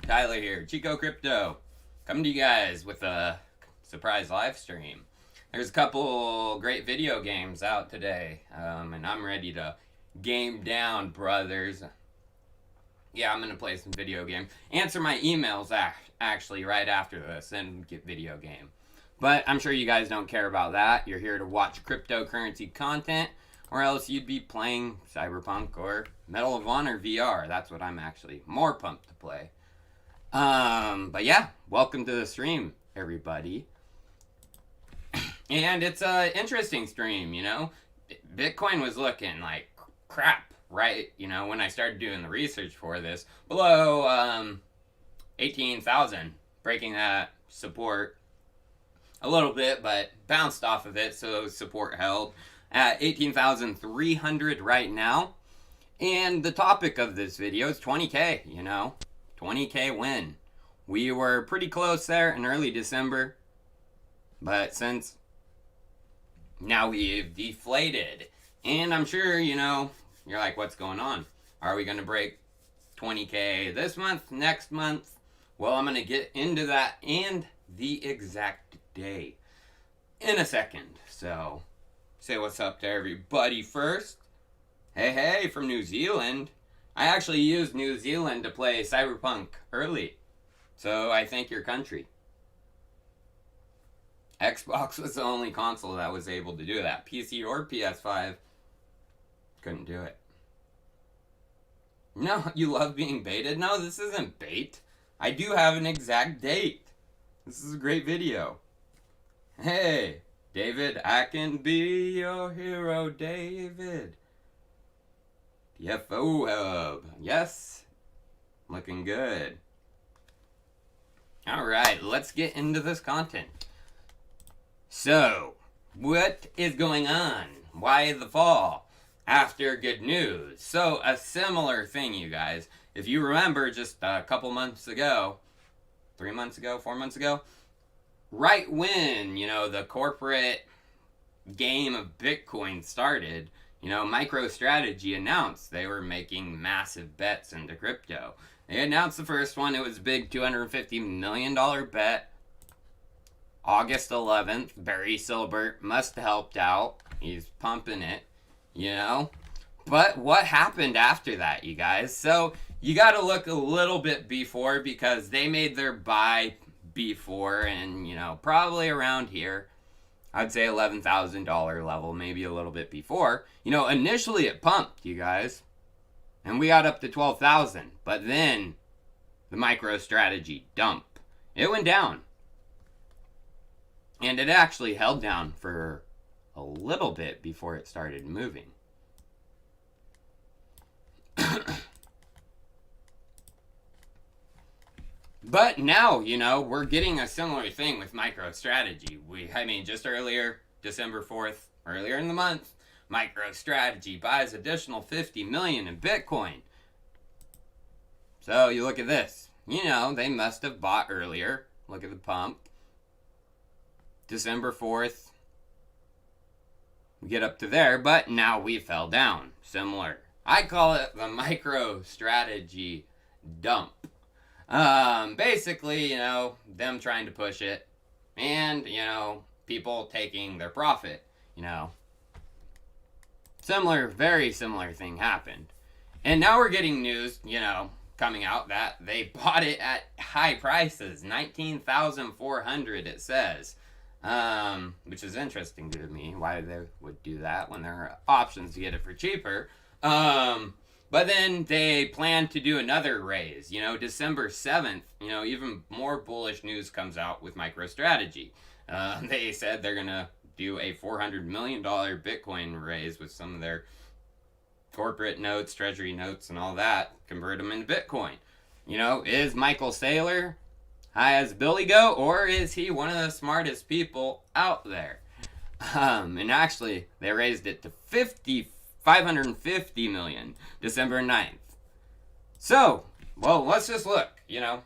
Tyler here, Chico Crypto, coming to you guys with a surprise live stream. There's a couple great video games out today, and I'm ready to game down, brothers. Yeah, I'm gonna play some video game. Answer my emails actually right after this and get video game. But I'm sure you guys don't care about that. You're here to watch cryptocurrency content, or else you'd be playing Cyberpunk or Medal of Honor VR. That's what I'm actually more pumped to play. But yeah, welcome to the stream, everybody. And it's an interesting stream, you know. Bitcoin was looking like crap, right? You know, when I started doing the research for this, below 18,000, breaking that support a little bit, but bounced off of it, so support held at 18,300 right now. And the topic of this video is 20K, you know. 20K win. We were pretty close there in early December, but since now we've deflated, and I'm sure, you know, you're like, what's going on? Are we going to break 20K this month, next month? Well, I'm going to get into that and the exact day in a second. So, say what's up to everybody first. Hey, from New Zealand. I actually used New Zealand to play Cyberpunk early, so I thank your country. Xbox was the only console that was able to do that. PC or PS5 couldn't do it. No, you love being baited? No, this isn't bait. I do have an exact date. This is a great video. Hey, David, I can be your hero, David. TFO Hub. Yes. Looking good. Alright, let's get into this content. So, what is going on? Why the fall? After good news. So, a similar thing, you guys. If you remember just a couple months ago, 3 months ago, 4 months ago, right when, you know, the corporate game of Bitcoin started, you know, Microstrategy announced they were making massive bets into crypto. They announced the first one. It was a big $250 million bet. August 11th. Barry Silbert must have helped out. He's pumping it, you know. But what happened after that, you guys? So you got to look a little bit before, because they made their buy before, and, you know, probably around here. I'd say $11,000 level, maybe a little bit before. You know, initially it pumped, you guys. And we got up to 12,000. But then the MicroStrategy dump. It went down. And it actually held down for a little bit before it started moving. But now, you know, we're getting a similar thing with MicroStrategy. Just earlier, December 4th, earlier in the month, MicroStrategy buys additional 50 million in Bitcoin. So you look at this. You know, they must have bought earlier. Look at the pump. December 4th. We get up to there, but now we fell down. Similar. I call it the MicroStrategy dump. Basically, you know, them trying to push it, and, you know, people taking their profit, you know. Very similar thing happened. And now we're getting news, you know, coming out that they bought it at high prices, 19,400 it says. Which is interesting to me, why they would do that when there are options to get it for cheaper. But then they plan to do another raise, you know, December 7th, you know, even more bullish news comes out with MicroStrategy. They said they're going to do a $400 million Bitcoin raise with some of their corporate notes, treasury notes, and all that, convert them into Bitcoin. You know, is Michael Saylor high as Billy Goat, or is he one of the smartest people out there? And actually, they raised it to 550 million, December 9th. So, well, let's just look, you know.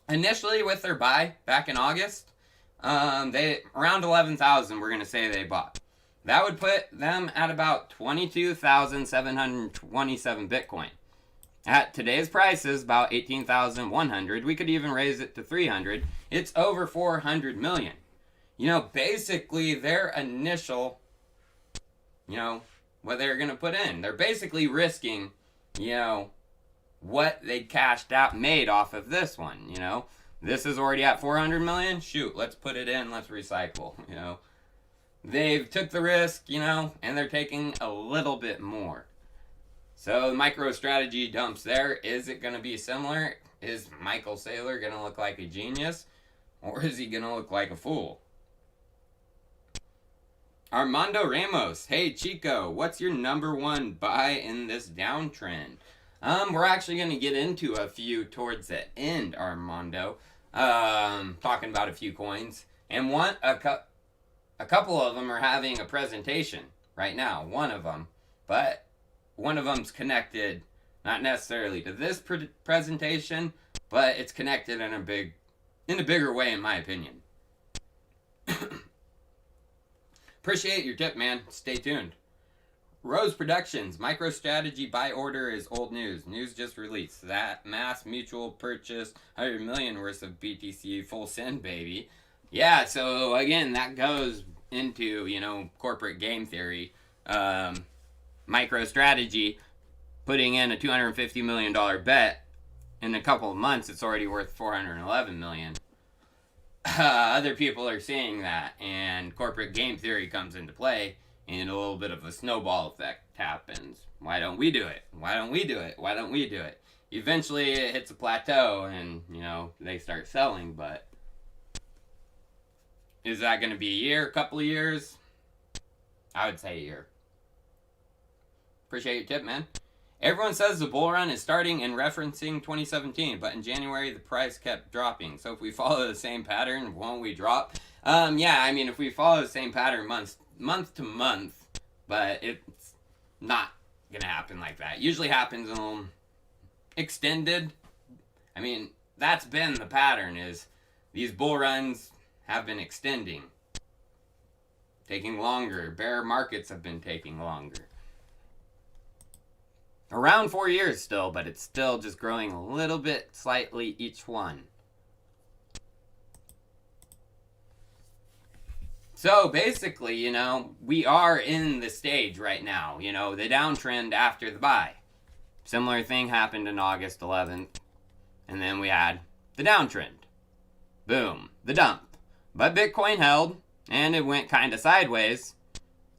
Initially, with their buy back in August, they around 11,000, we're going to say they bought. That would put them at about 22,727 Bitcoin. At today's prices, about 18,100. We could even raise it to 300. It's over 400 million. You know, basically their initial, you know, what they're going to put in. They're basically risking, you know, what they cashed out, made off of this one, you know. This is already at 400 million. Shoot, let's put it in. Let's recycle, you know. They've took the risk, you know, and they're taking a little bit more. So MicroStrategy dumps there. Is it going to be similar? Is Michael Saylor going to look like a genius? Or is he going to look like a fool? Armando Ramos. Hey, Chico, what's your #1 buy in this downtrend? We're actually going to get into a few towards the end, Armando. Talking about a few coins. And a couple of them are having a presentation right now. One of them. But one of them's connected, not necessarily to this presentation, but it's connected in a bigger way, in my opinion. Appreciate your tip, man. Stay tuned. Rose Productions. MicroStrategy buy order is old news. News just released. That mass mutual purchase, 100 million worth of BTC full send, baby. Yeah, so again, that goes into, you know, corporate game theory. MicroStrategy putting in a $250 million bet. In a couple of months, it's already worth $411 million. Other people are seeing that, and corporate game theory comes into play, and a little bit of a snowball effect happens. Why don't we do it? Why don't we do it? Why don't we do it? Eventually, it hits a plateau, and, you know, they start selling, but is that going to be a year, a couple of years? I would say a year. Appreciate your tip, man. Everyone says the bull run is starting and referencing 2017, but in January the price kept dropping. So if we follow the same pattern, won't we drop? Yeah, I mean, if we follow the same pattern month to month, but it's not gonna happen like that. Usually happens extended. I mean, that's been the pattern, is these bull runs have been extending, taking longer. Bear markets have been taking longer. Around 4 years still, but it's still just growing a little bit slightly each one. So basically, you know, we are in the stage right now, you know, the downtrend after the buy. Similar thing happened in August 11th, and then we had the downtrend. Boom, the dump. But Bitcoin held, and it went kind of sideways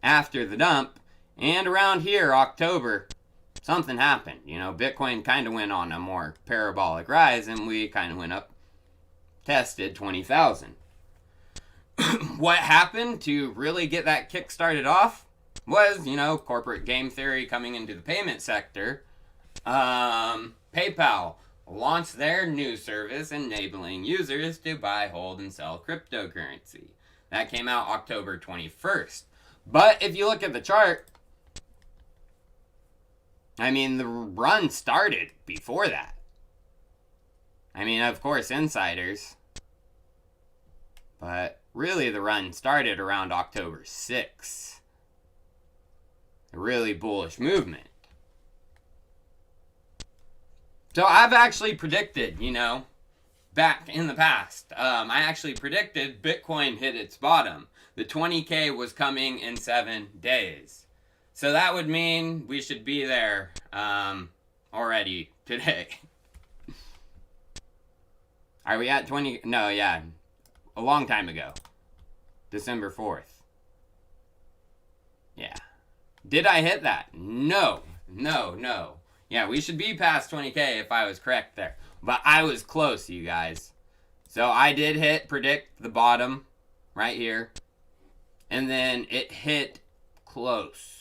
after the dump, and around here, October, something happened. You know, Bitcoin kind of went on a more parabolic rise, and we kind of went up, tested 20,000. What happened to really get that kick started off was, you know, corporate game theory coming into the payment sector. PayPal launched their new service enabling users to buy, hold, and sell cryptocurrency. That came out October 21st. But if you look at the chart, I mean, the run started before that. I mean, of course, insiders. But really, the run started around October 6th. A really bullish movement. So I've actually predicted, you know, back in the past, I actually predicted Bitcoin hit its bottom. The 20K was coming in 7 days. So that would mean we should be there already today. Are we at 20? No, yeah. A long time ago. December 4th. Yeah. Did I hit that? No. No. Yeah, we should be past 20K if I was correct there. But I was close, you guys. So I did predict the bottom right here. And then it hit close.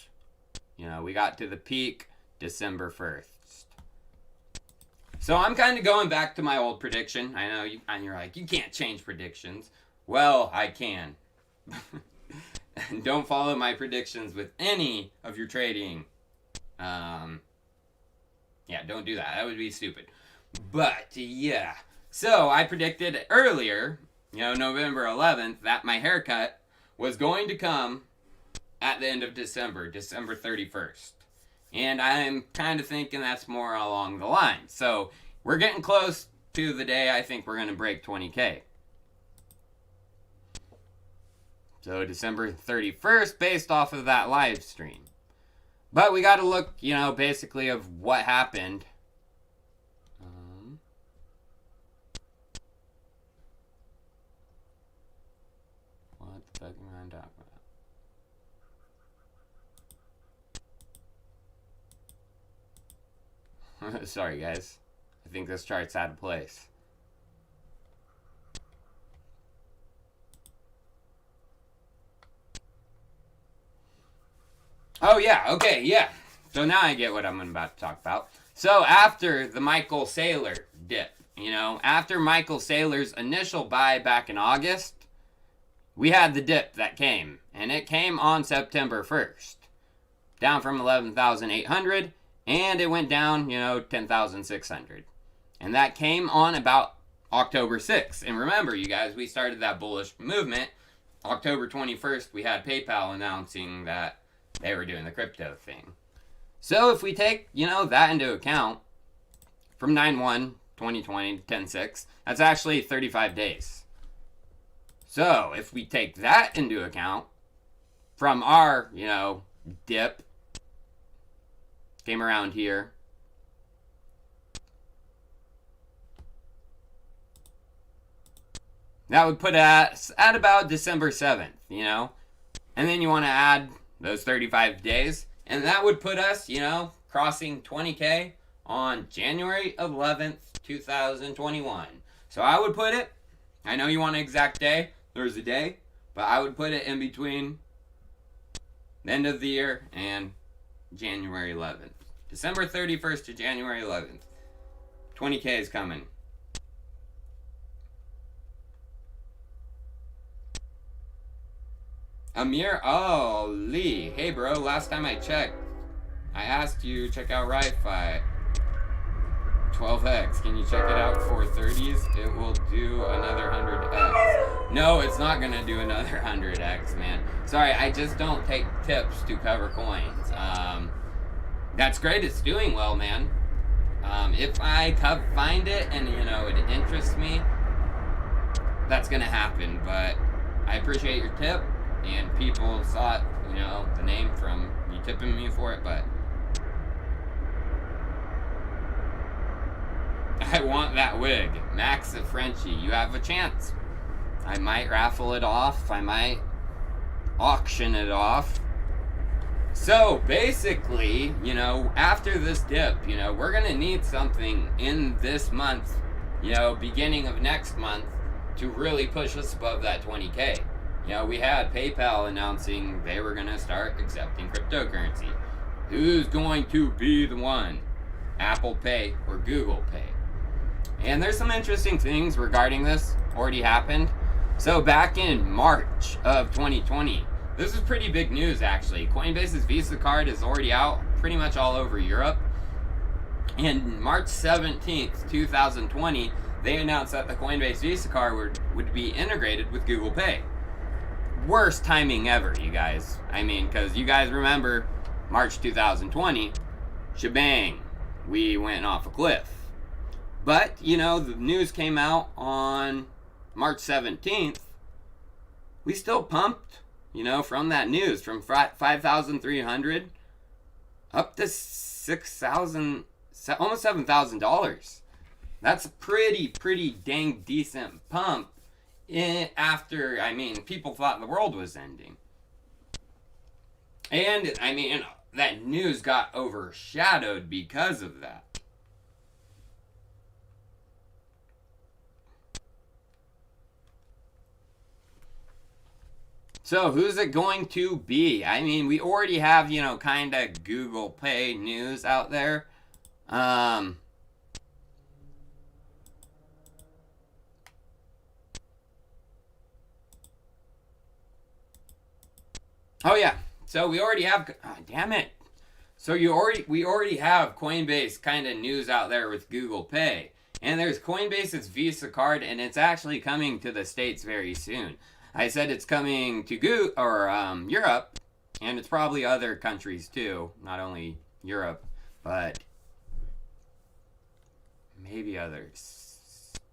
You know, we got to the peak December 1st. So I'm kind of going back to my old prediction. I know, you're like, you can't change predictions. Well, I can. Don't follow my predictions with any of your trading. Yeah, don't do that. That would be stupid. But, yeah. So, I predicted earlier, you know, November 11th, that my haircut was going to come at the end of December, December 31st. And I'm kind of thinking that's more along the line. So we're getting close to the day I think we're going to break 20K. So December 31st based off of that live stream. But we got to look, you know, basically of what happened. What the fuck am I talking about? Sorry, guys. I think this chart's out of place. Oh, yeah. Okay, yeah. So now I get what I'm about to talk about. So after the Michael Saylor dip, you know, after Michael Saylor's initial buy back in August, we had the dip that came. And it came on September 1st. Down from 11,800. And it went down, you know, 10,600. And that came on about October 6th. And remember, you guys, we started that bullish movement. October 21st, we had PayPal announcing that they were doing the crypto thing. So if we take, you know, that into account, from 9/1/2020 to 10/6, that's actually 35 days. So if we take that into account, from our, you know, dip, came around here, that would put us at about December 7th, you know? And then you want to add those 35 days, and that would put us, you know, crossing 20K on January 11th, 2021. So I would put it, I know you want an exact day, there's a day, but I would put it in between the end of the year and January 11th. December 31st to January 11th. 20K is coming. Amir, oh, Lee. Hey, bro, last time I checked, I asked you to check out Wi-Fi. 12x. Can you check it out for 30s? It will do another 100x. No, it's not going to do another 100x, man. Sorry, I just don't take tips to cover coins. That's great. It's doing well, man. If I find it and, you know, it interests me, that's going to happen. But I appreciate your tip. And people thought, you know, the name from you tipping me for it, but I want that wig. Max at Frenchie, you have a chance. I might raffle it off. I might auction it off. So basically, you know, after this dip, you know, we're going to need something in this month, you know, beginning of next month to really push us above that 20K. You know, we had PayPal announcing they were going to start accepting cryptocurrency. Who's going to be the one? Apple Pay or Google Pay? And there's some interesting things regarding this already happened. So back in March of 2020, this is pretty big news actually. Coinbase's Visa card is already out pretty much all over Europe. And March 17th, 2020, they announced that the Coinbase Visa card would be integrated with Google Pay. Worst timing ever, you guys. I mean, because you guys remember March 2020, shebang, we went off a cliff. But, you know, the news came out on March 17th. We still pumped, you know, from that news, from 5,300 up to 6,000, almost $7,000. That's a pretty dang decent pump. After, I mean, people thought the world was ending. And, I mean, that news got overshadowed because of that. So, who's it going to be? I mean, we already have, you know, kind of Google Pay news out there. Oh yeah, so we already have. Oh, damn it! So we already have Coinbase kind of news out there with Google Pay, and there's Coinbase's Visa card, and it's actually coming to the States very soon. I said it's coming to Europe, and it's probably other countries too, not only Europe, but maybe other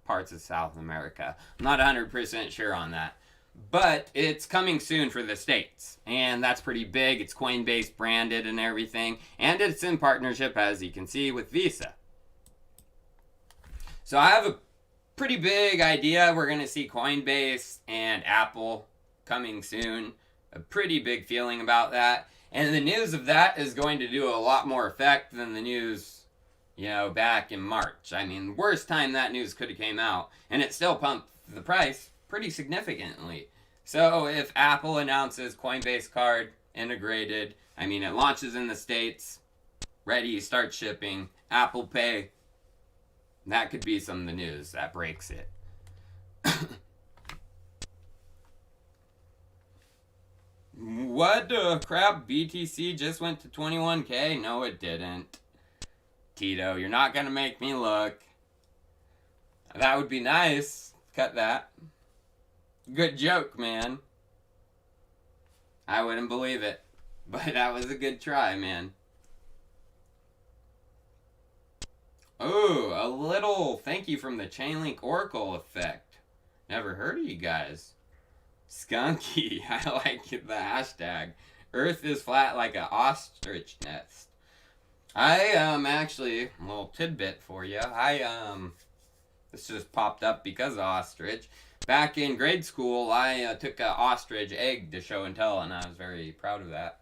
parts of South America. I'm not 100% sure on that. But it's coming soon for the States, and that's pretty big. It's Coinbase branded and everything, and it's in partnership, as you can see, with Visa. So I have a pretty big idea. We're going to see Coinbase and Apple coming soon. A pretty big feeling about that. And the news of that is going to do a lot more effect than the news, you know, back in March. I mean, worst time that news could have came out, and it still pumped the price pretty significantly. So if Apple announces Coinbase card integrated, I mean, it launches in the States, ready, start shipping, Apple Pay, that could be some of the news that breaks it. What the crap? BTC just went to 21K? No, it didn't. Tito, you're not gonna make me look. That would be nice. Cut that. Good joke, man. I wouldn't believe it. But that was a good try, man. Oh, a little thank you from the Chainlink Oracle effect. Never heard of you guys. Skunky, I like the hashtag. Earth is flat like an ostrich nest. I actually, a little tidbit for you. This just popped up because of ostrich. Back in grade school, I took an ostrich egg to show and tell, and I was very proud of that.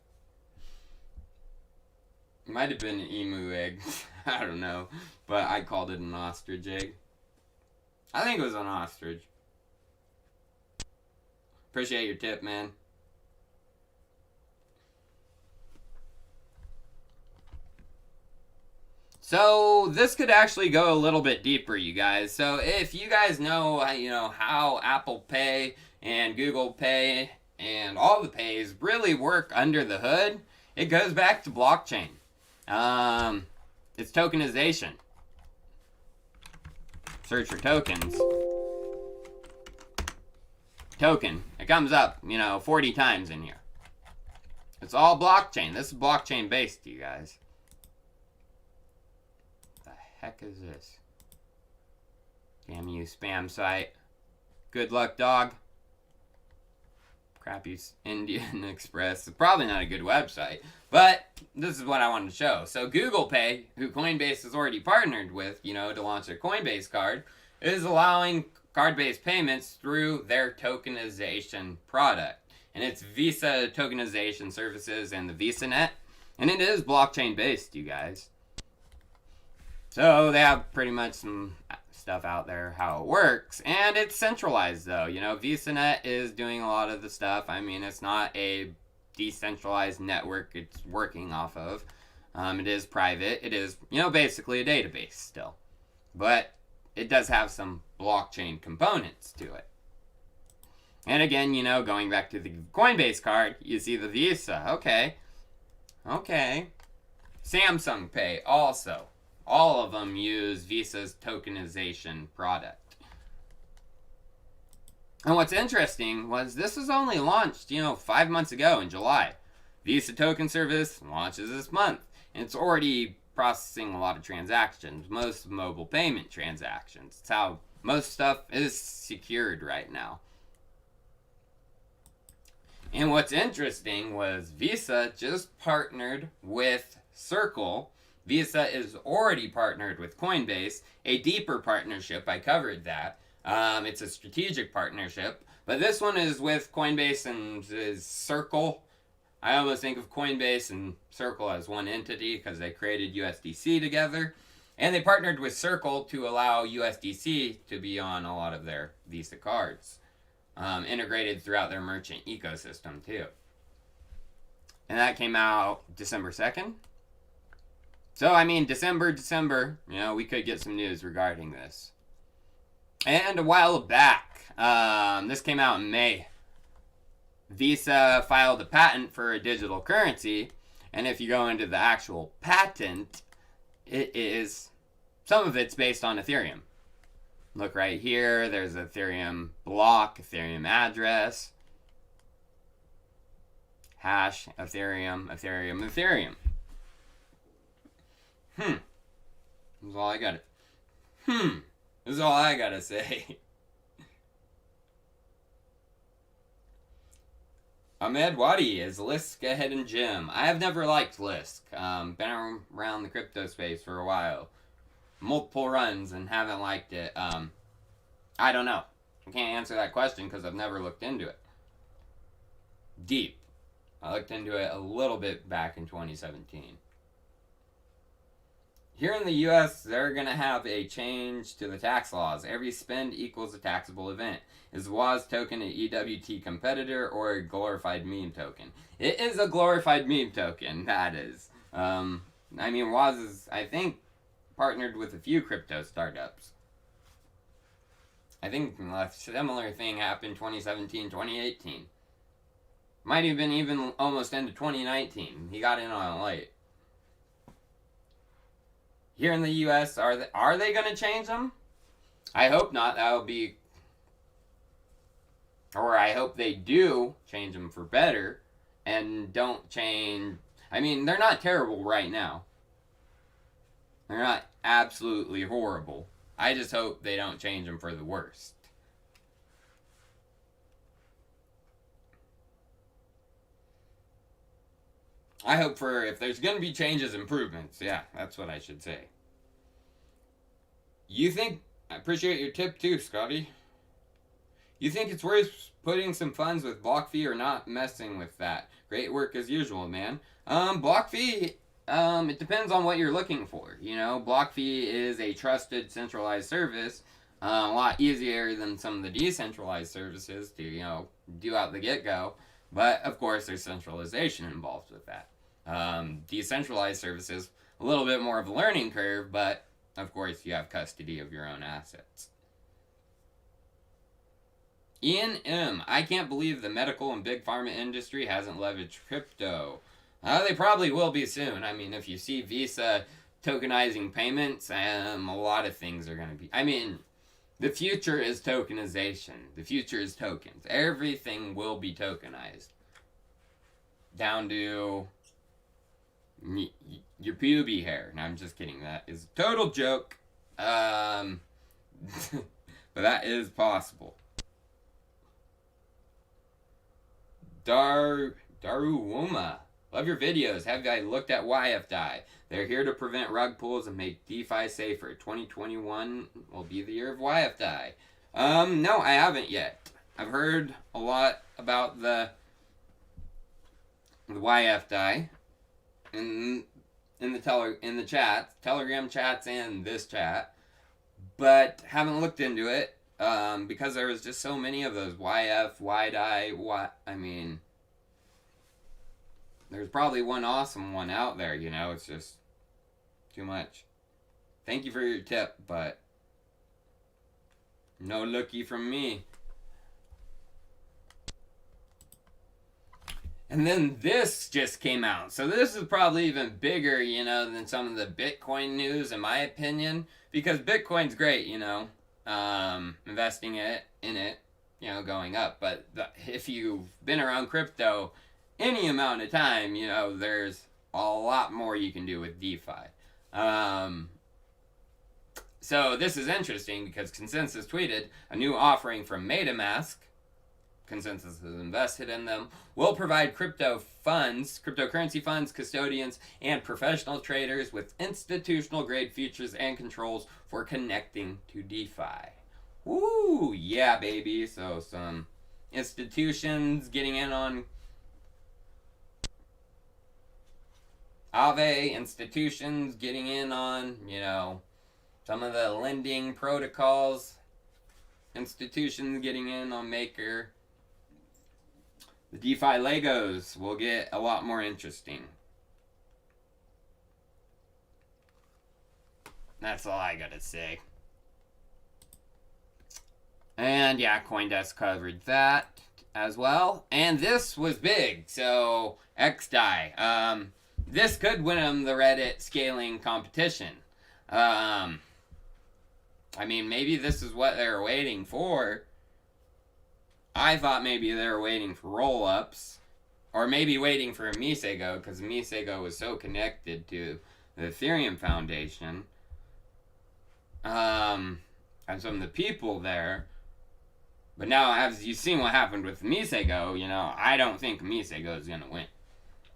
It might have been an emu egg. I don't know. But I called it an ostrich egg. I think it was an ostrich. Appreciate your tip, man. So this could actually go a little bit deeper, you guys. So if you guys know, how Apple Pay and Google Pay and all the pays really work under the hood, it goes back to blockchain. It's tokenization. Search for tokens. Token. It comes up, 40 times in here. It's all blockchain. This is blockchain based, you guys. Heck is this? Damn you, spam site. Good luck, dog. Crappy Indian Express. It's probably not a good website, but this is what I wanted to show. So Google Pay, who Coinbase has already partnered with, to launch their Coinbase card, is allowing card-based payments through their tokenization product. And it's Visa tokenization services and the VisaNet. And it is blockchain based, you guys. So they have pretty much some stuff out there how it works, and it's centralized though. VisaNet is doing a lot of the stuff. I mean, it's not a decentralized network it's working off of. It is private. It is, basically a database still, but it does have some blockchain components to it. And again, going back to the Coinbase card, you see the Visa. Okay. Samsung Pay also. All of them use Visa's tokenization product. And what's interesting was this was only launched, 5 months ago in July. Visa token service launches this month. And it's already processing a lot of transactions, most mobile payment transactions. It's how most stuff is secured right now. And what's interesting was Visa just partnered with Circle. Visa is already partnered with Coinbase, a deeper partnership. I covered that. It's a strategic partnership, but this one is with Coinbase and is Circle. I almost think of Coinbase and Circle as one entity because they created USDC together, and they partnered with Circle to allow USDC to be on a lot of their Visa cards, integrated throughout their merchant ecosystem too. And that came out December 2nd. So, I mean, December, we could get some news regarding this. And a while back, this came out in May, Visa filed a patent for a digital currency, and if you go into the actual patent, some of it's based on Ethereum. Look right here, there's Ethereum block, Ethereum address, hash, Ethereum. Hmm. That's all I got. That's all I gotta say. Ahmed Wadi, is Lisk a hidden gem? I have never liked Lisk. Been around the crypto space for a while. Multiple runs and haven't liked it. I don't know. I can't answer that question because I've never looked into it. Deep. I looked into it a little bit back in 2017. Here in the US, they're going to have a change to the tax laws. Every spend equals a taxable event. Is WAZ token an EWT competitor or a glorified meme token? It is a glorified meme token, that is. I mean, WAZ is, I think, partnered with a few crypto startups. I think a similar thing happened 2017, 2018. Might have been even almost into 2019. He got in on it late. Here in the U.S., are they going to change them? I hope not. That would be... Or I hope they do change them for better and don't change... I mean, they're not terrible right now. They're not absolutely horrible. I just hope they don't change them for the worst. I hope for, if there's going to be changes, improvements. Yeah, that's what I should say. You think, I appreciate your tip too, Scotty. You think it's worth putting some funds with block fee or not messing with that? Great work as usual, man. Block fee, it depends on what you're looking for. You know, block fee is a trusted centralized service. A lot easier than some of the decentralized services to, you know, do out the get-go. But, of course, there's centralization involved with that. Decentralized services, a little bit more of a learning curve, but of course you have custody of your own assets. Ian M. I can't believe the medical and big pharma industry hasn't leveraged crypto. They probably will be soon. I mean, if you see Visa tokenizing payments, a lot of things are going to be... I mean, the future is tokenization. The future is tokens. Everything will be tokenized. Down to... your pubic hair. No, I'm just kidding. That is a total joke. But that is possible. Daruwoma. Love your videos. Have I looked at YFDI? They're here to prevent rug pulls and make DeFi safer. 2021 will be the year of YFDI. No, I haven't yet. I've heard a lot about the YFDI. In the chat, Telegram chats, and this chat, but haven't looked into it because there was just so many of those YFDI. I mean, there's probably one awesome one out there. You know, it's just too much. Thank you for your tip, but no looky from me. And then this just came out. So this is probably even bigger, you know, than some of the Bitcoin news, in my opinion. Because Bitcoin's great, you know, investing in it, you know, going up. But if you've been around crypto any amount of time, you know, there's a lot more you can do with DeFi. So this is interesting because Consensus tweeted a new offering from MetaMask. Consensus has invested in them, will provide cryptocurrency funds, custodians, and professional traders with institutional grade features and controls for connecting to DeFi. Woo, yeah, baby. So some institutions getting in on Aave, institutions getting in on, you know, some of the lending protocols, institutions getting in on Maker. The DeFi Legos will get a lot more interesting. That's all I gotta say. And yeah, CoinDesk covered that as well. And this was big, so XDAI. This could win them the Reddit scaling competition. I mean, maybe this is what they're waiting for. I thought maybe they were waiting for roll-ups. Or maybe waiting for Misego, because Misego was so connected to the Ethereum Foundation, and some of the people there. But now, as you've seen what happened with Misego, I don't think Misego is going to win.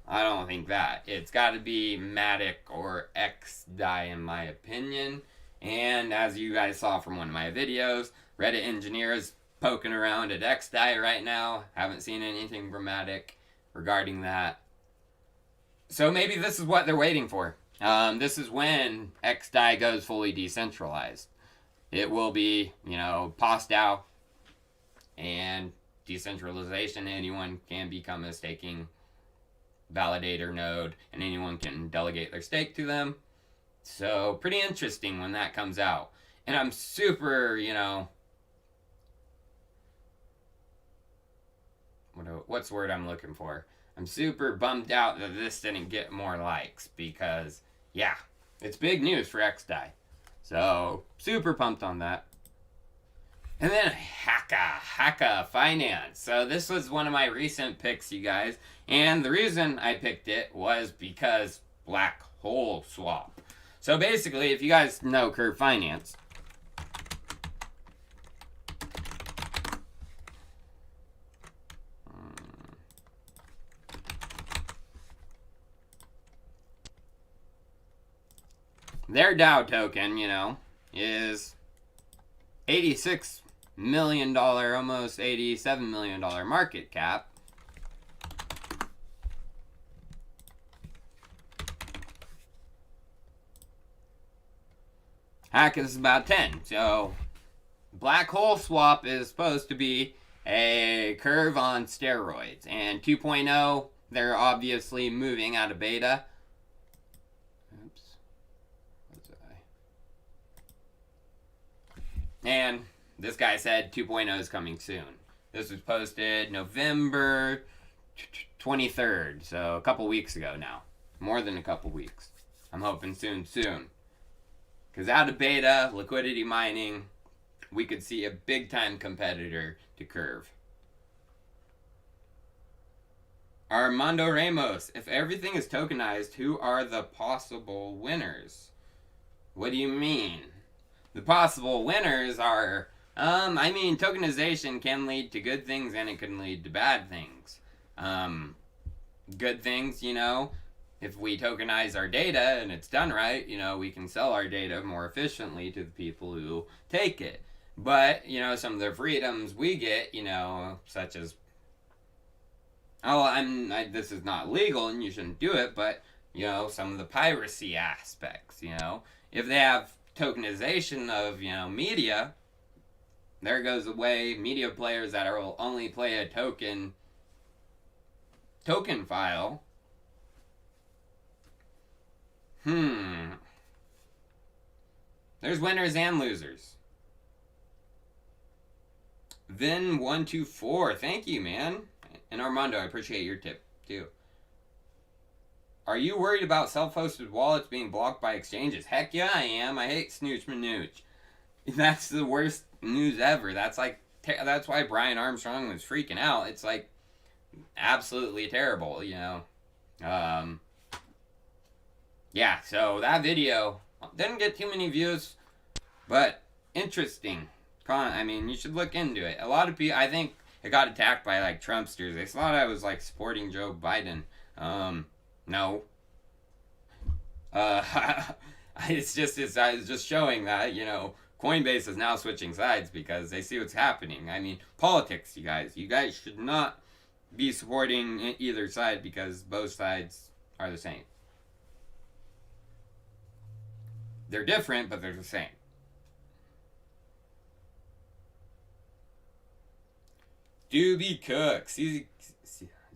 I don't think that. It's got to be Matic or XDAI, in my opinion. And as you guys saw from one of my videos, Reddit engineers poking around at XDAI right now. Haven't seen anything dramatic regarding that. So maybe this is what they're waiting for. This is when XDAI goes fully decentralized. It will be, POS-DAO and decentralization. Anyone can become a staking validator node, and anyone can delegate their stake to them. So pretty interesting when that comes out. And I'm super, what's the word I'm looking for? I'm super bummed out that this didn't get more likes because, yeah, it's big news for XDAI. So, super pumped on that. And then Haka Finance. So this was one of my recent picks, you guys. And the reason I picked it was because black hole swap. So basically, if you guys know Curve Finance, their DAO token, is $86 million, almost $87 million market cap. Hack is about 10. So, black hole swap is supposed to be a curve on steroids. And 2.0, they're obviously moving out of beta. Oops. And this guy said 2.0 is coming soon. This was posted November 23rd, so a couple weeks ago now. More than a couple weeks. I'm hoping soon. Because out of beta, liquidity mining, we could see a big-time competitor to Curve. Armando Ramos, if everything is tokenized, who are the possible winners? What do you mean? The possible winners are, tokenization can lead to good things and it can lead to bad things. Good things, if we tokenize our data and it's done right, we can sell our data more efficiently to the people who take it. But, some of the freedoms we get, such as, this is not legal and you shouldn't do it, but, some of the piracy aspects, if they have tokenization of, media, there goes away media players that will only play a token file. There's winners and losers. Vin124, thank you, man. And Armando, I appreciate your tip, too. Are you worried about self-hosted wallets being blocked by exchanges? Heck yeah, I am. I hate snooch manooch. That's the worst news ever. That's why Brian Armstrong was freaking out. It's absolutely terrible, Yeah, so that video didn't get too many views, but interesting. You should look into it. A lot of people, I think it got attacked by Trumpsters. They thought I was supporting Joe Biden. No. I was just showing that, Coinbase is now switching sides because they see what's happening. Politics, you guys. You guys should not be supporting either side because both sides are the same. They're different, but they're the same. Doobie Cook,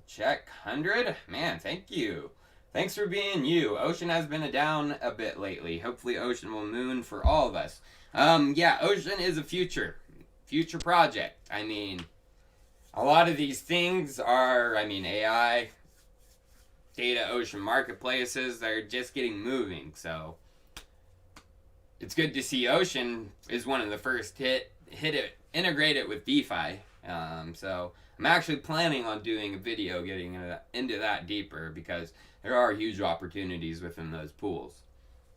check 100? Man, thank you. Thanks for being you. Ocean has been down a bit lately. Hopefully Ocean will moon for all of us. Yeah, Ocean is a future project. A lot of these things are, AI, data, Ocean marketplaces, they're just getting moving, so it's good to see Ocean is one of the first integrate it with DeFi. So I'm actually planning on doing a video getting into that deeper because there are huge opportunities within those pools.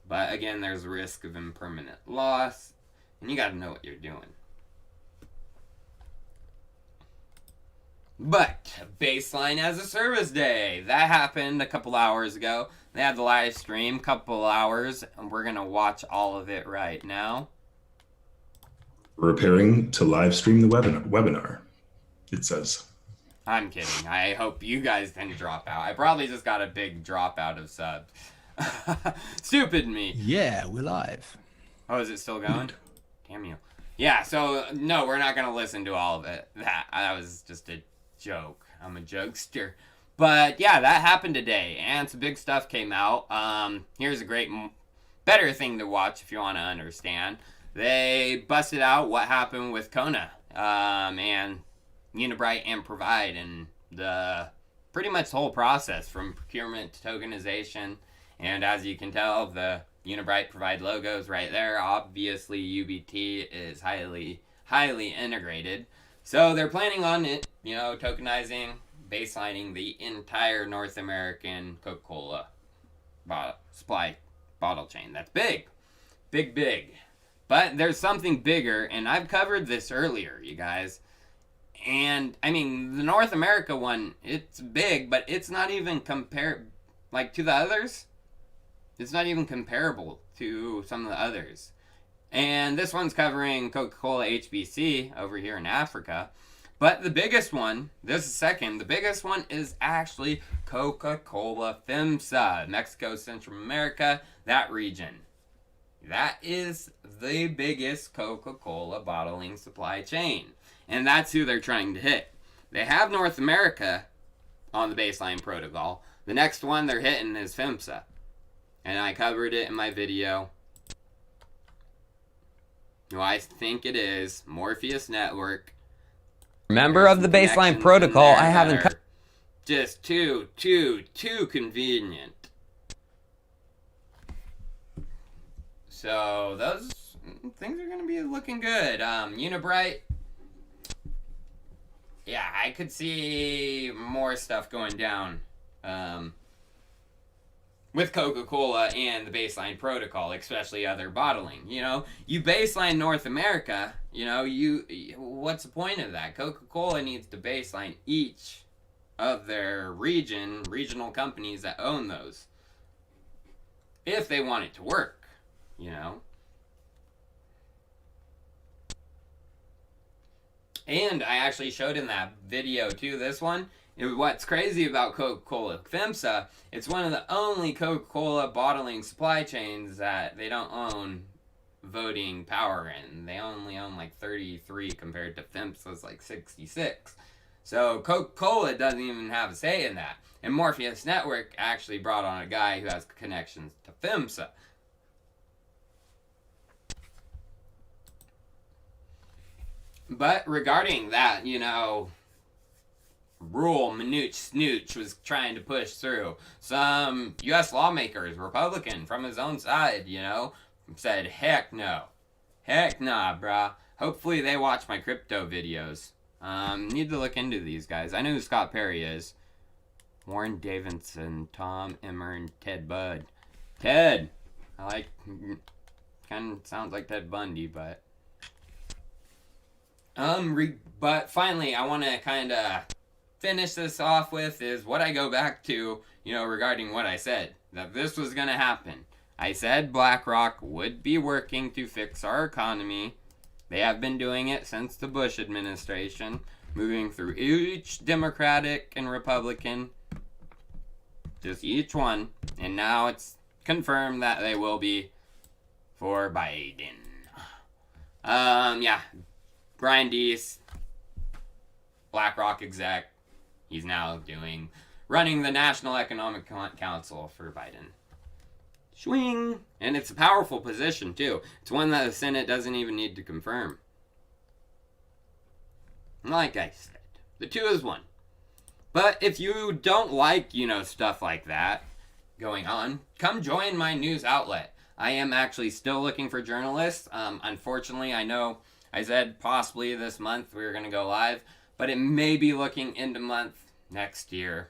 But again, there's a risk of impermanent loss, and you got to know what you're doing. But Baseline as a Service Day, that happened a couple hours ago. They had the live stream, couple hours, and we're gonna watch all of it right now. We're preparing to live stream the webinar, it says. I'm kidding. I hope you guys didn't drop out. I probably just got a big dropout of subs. Stupid me. Yeah, we're live. Oh, is it still going? Damn you. Yeah, so no, we're not gonna listen to all of it. That was just a joke. I'm a jokester. But yeah, that happened today, and some big stuff came out. Here's a better thing to watch if you want to understand. They busted out what happened with Kona and Unibright and Provide, and the pretty much the whole process from procurement to tokenization. And as you can tell, the Unibright Provide logos right there. Obviously, UBT is highly integrated. So they're planning on it, tokenizing, baselining the entire North American Coca-Cola supply bottle chain. That's big. Big. But there's something bigger, and I've covered this earlier, you guys. And, I mean, the North America one, it's big, but it's not even to the others. It's not even comparable to some of the others. And this one's covering Coca-Cola HBC over here in Africa. But the biggest one, this is second, the biggest one is actually Coca-Cola FEMSA, Mexico, Central America, that region. That is the biggest Coca-Cola bottling supply chain. And that's who they're trying to hit. They have North America on the baseline protocol. The next one they're hitting is FEMSA. And I covered it in my video. Who I think it is, Morpheus Network. Member of the baseline protocol, I haven't just too convenient. So those things are gonna be looking good. Unibright. Yeah, I could see more stuff going down with Coca-Cola and the baseline protocol, especially other bottling. You baseline North America, what's the point of that? Coca-Cola needs to baseline each of their regional companies that own those, if they want it to work, And I actually showed in that video too, this one. What's crazy about Coca-Cola FEMSA, it's one of the only Coca-Cola bottling supply chains that they don't own voting power in. They only own like 33 compared to FEMSA's like 66. So Coca-Cola doesn't even have a say in that. And Morpheus Network actually brought on a guy who has connections to FEMSA. But regarding that, rule Manooch Snooch was trying to push through. Some U.S. lawmakers, Republican from his own side, said, heck no. Heck nah, brah. Hopefully they watch my crypto videos. Need to look into these guys. I know who Scott Perry is. Warren Davidson, Tom Emmer, and Ted Budd. Ted! Kind of sounds like Ted Bundy, but... But finally, I want to kind of finish this off with is what I go back to, regarding what I said, that this was going to happen. I said BlackRock would be working to fix our economy. They have been doing it since the Bush administration, moving through each Democratic and Republican, just each one, and now it's confirmed that they will be for Biden. Yeah. Brian Deese, BlackRock exec, he's now running the National Economic Council for Biden. Swing! And it's a powerful position, too. It's one that the Senate doesn't even need to confirm. Like I said, the two is one. But if you don't like, stuff like that going on, come join my news outlet. I am actually still looking for journalists. Unfortunately, I know I said possibly this month we were going to go live, but it may be looking into month next year.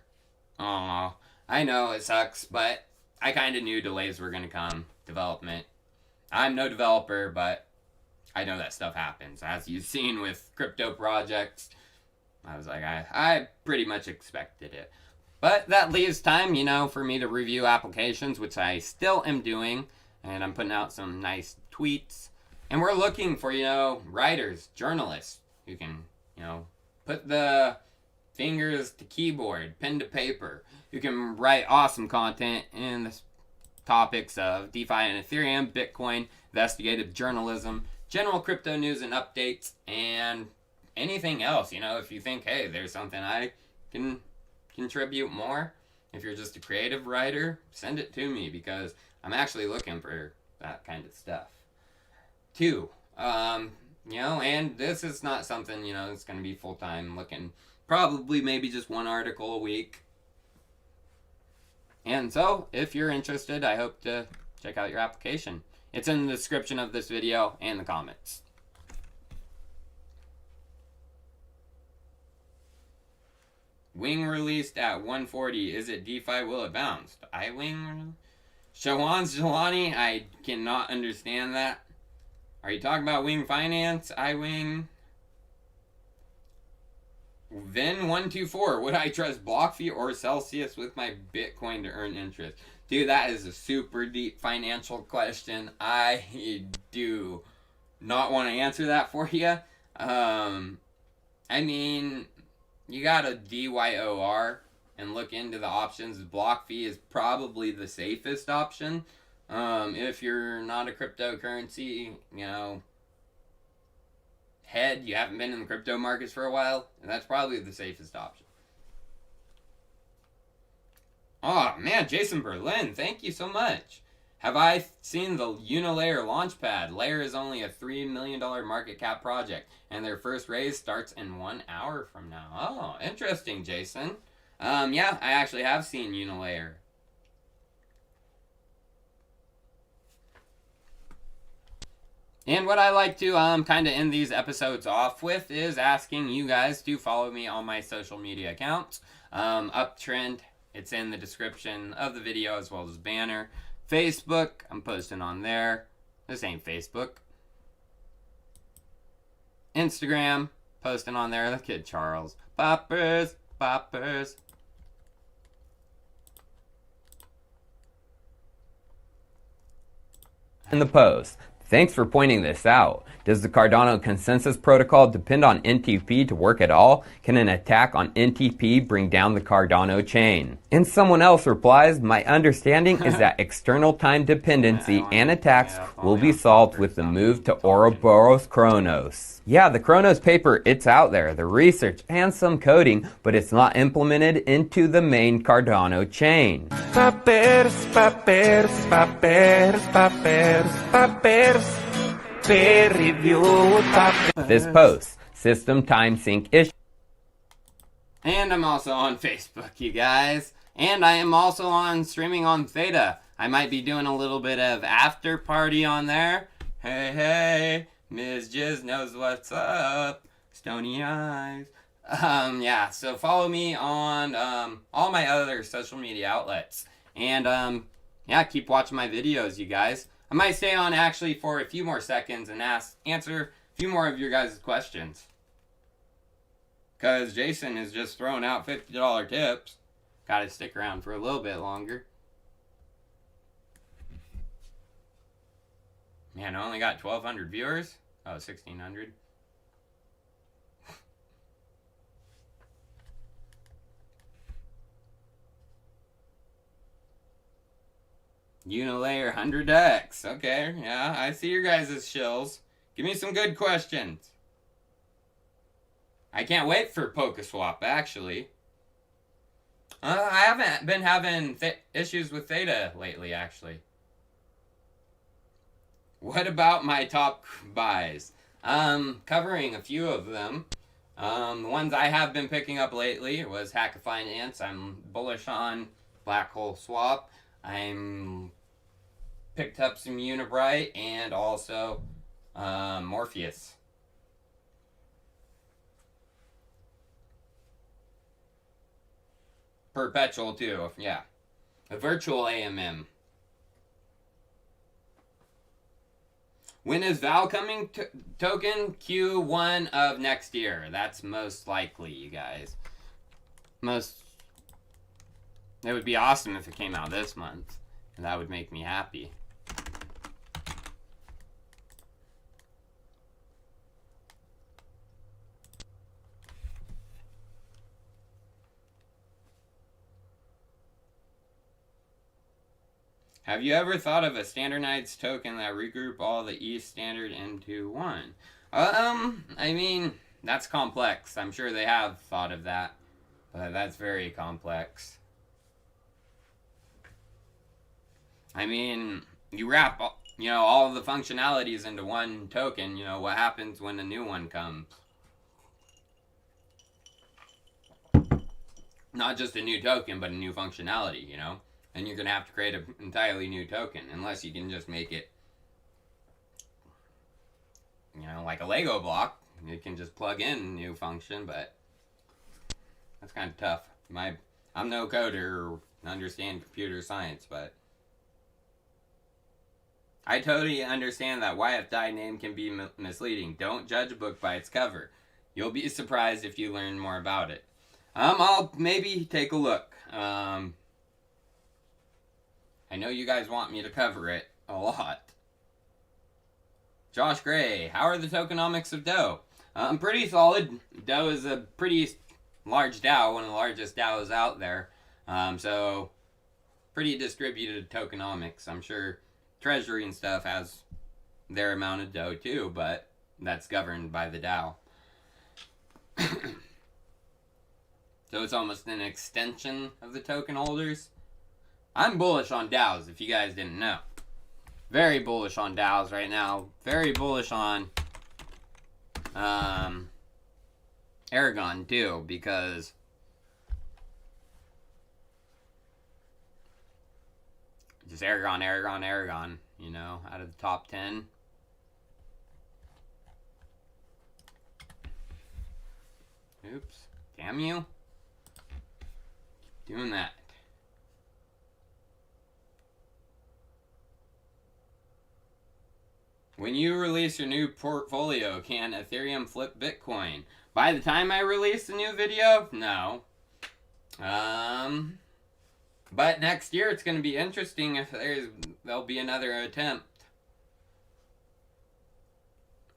Aw, I know it sucks, but I kind of knew delays were going to come. Development. I'm no developer, but I know that stuff happens. As you've seen with crypto projects, I was like, I pretty much expected it. But that leaves time, for me to review applications, which I still am doing. And I'm putting out some nice tweets. And we're looking for, writers, journalists who can, put the fingers to keyboard, pen to paper, who can write awesome content in the topics of DeFi and Ethereum, Bitcoin, investigative journalism, general crypto news and updates, and anything else. If you think, hey, there's something I can contribute more, if you're just a creative writer, send it to me, because I'm actually looking for that kind of stuff too. And this is not something, that's going to be full-time. Looking probably maybe just one article a week. And so, if you're interested, I hope to check out your application. It's in the description of this video and the comments. Wing released at 140. Is it DeFi? Will it bounce? iWing? Shawan's Jelani? I cannot understand that. Are you talking about Wing Finance? iWing? Vin124. Would I trust BlockFi or Celsius with my Bitcoin to earn interest? Dude, that is a super deep financial question. I do not want to answer that for you. You gotta DYOR and look into the options. BlockFi is probably the safest option. If you're not a cryptocurrency, head, you haven't been in the crypto markets for a while, and that's probably the safest option. Oh man, Jason Berlin, thank you so much. Have I seen the Unilayer Launchpad? Layer is only a $3 million market cap project, and their first raise starts in 1 hour from now. Oh, interesting, Jason. Yeah, I actually have seen Unilayer. And what I like to kind of end these episodes off with is asking you guys to follow me on my social media accounts. Uptrend, it's in the description of the video as well as banner. Facebook, I'm posting on there. This ain't Facebook. Instagram, posting on there. The kid Charles. Poppers, poppers. In the post. Thanks for pointing this out. Does the Cardano consensus protocol depend on NTP to work at all? Can an attack on NTP bring down the Cardano chain? And someone else replies, my understanding is that external time dependency and attacks will be solved with the move to Ouroboros Chronos. Yeah, the Chronos paper, it's out there, the research and some coding, but it's not implemented into the main Cardano chain. Papers, papers, papers, papers, papers. This post, system time sync issue. And I'm also on Facebook, you guys. And I am also streaming on Theta. I might be doing a little bit of after party on there. Hey, hey, Ms. Jizz knows what's up. Stony eyes. Yeah, so follow me on all my other social media outlets. And yeah, keep watching my videos, you guys. I might stay on actually for a few more seconds and answer a few more of your guys' questions. Because Jason is just throwing out $50 tips. Gotta stick around for a little bit longer. Man, I only got 1,200 viewers. Oh, 1,600. Unilayer 100x. Okay, yeah, I see your guys' shills. Give me some good questions. I can't wait for Polkaswap, actually. I haven't been having issues with Theta lately, actually. What about my top buys? Covering a few of them. The ones I have been picking up lately was Hack Finance. I'm bullish on Black Hole Swap. I'm picked up some Unibright and also Morpheus. Perpetual too, yeah. A virtual AMM. When is Val coming token? Q1 of next year. That's most likely, you guys. It would be awesome if it came out this month. And that would make me happy. Have you ever thought of a standardized token that regroup all the ETH standard into one? I mean, that's complex. I'm sure they have thought of that, but that's very complex. I mean, you wrap, all of the functionalities into one token. What happens when a new one comes? Not just a new token, but a new functionality, And you're going to have to create an entirely new token, unless you can just make it, like a Lego block. You can just plug in a new function, but that's kind of tough. I'm no coder or understand computer science, but I totally understand that YFDI name can be misleading. Don't judge a book by its cover. You'll be surprised if you learn more about it. I'll maybe take a look. I know you guys want me to cover it a lot. Josh Gray, how are the tokenomics of DAO? Pretty solid. DAO is a pretty large DAO, one of the largest DAOs out there. So, pretty distributed tokenomics. I'm sure Treasury and stuff has their amount of DAO too, but that's governed by the DAO. So it's almost an extension of the token holders. I'm bullish on DAOs, if you guys didn't know. Very bullish on DAOs right now. Very bullish on Aragon too, because just Aragon, out of the top 10. Oops. Damn you. Keep doing that. When you release your new portfolio, can Ethereum flip Bitcoin? By the time I release a new video? No. But next year it's going to be interesting if there'll be another attempt.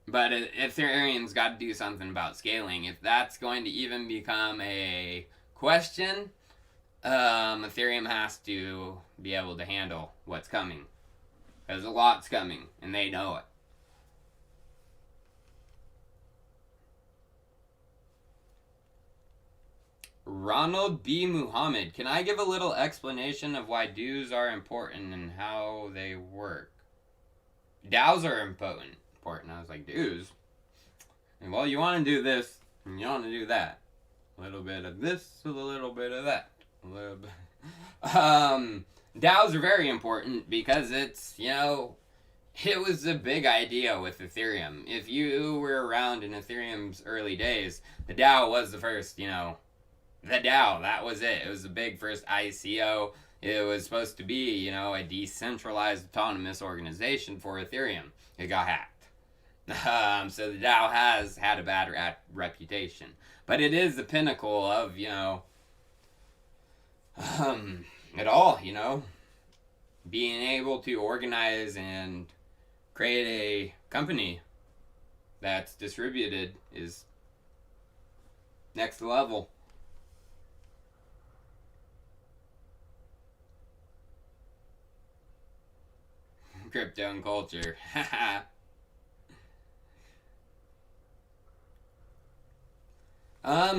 But Ethereum's got to do something about scaling. If that's going to even become a question, Ethereum has to be able to handle what's coming. Because a lot's coming, and they know it. Ronald B. Muhammad, can I give a little explanation of why dues are important and how they work? DAOs are important. I was like, dues? And well, you want to do this, and you want to do that. A little bit of this, a little bit of that. A little bit. DAOs are very important because it's, it was a big idea with Ethereum. If you were around in Ethereum's early days, the DAO was the first, the DAO, that was it. It was the big first ICO. It was supposed to be, a decentralized autonomous organization for Ethereum. It got hacked. So the DAO has had a bad reputation. But it is the pinnacle of, it all, being able to organize and create a company that's distributed is next level. Crypto and culture.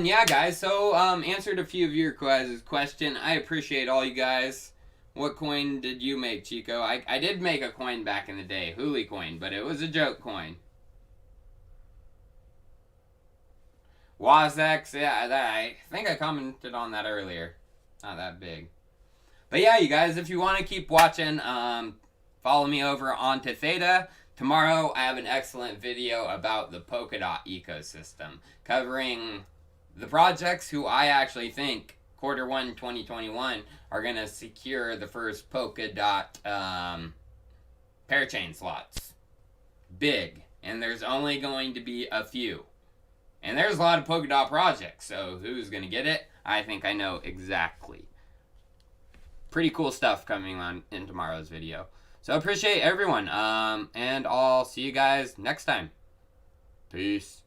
Yeah, guys, so, answered a few of your question. I appreciate all you guys. What coin did you make, Chico? I did make a coin back in the day, Huli coin, but it was a joke coin. WazX, yeah, I think I commented on that earlier. Not that big. But yeah, you guys, if you want to keep watching, follow me over onto Theta. Tomorrow, I have an excellent video about the Polkadot ecosystem, covering the projects who I actually think Q1 2021 are going to secure the first Polkadot parachain slots. Big. And there's only going to be a few. And there's a lot of Polkadot projects, so who's going to get it? I think I know exactly. Pretty cool stuff coming on in tomorrow's video. So appreciate everyone, and I'll see you guys next time. Peace.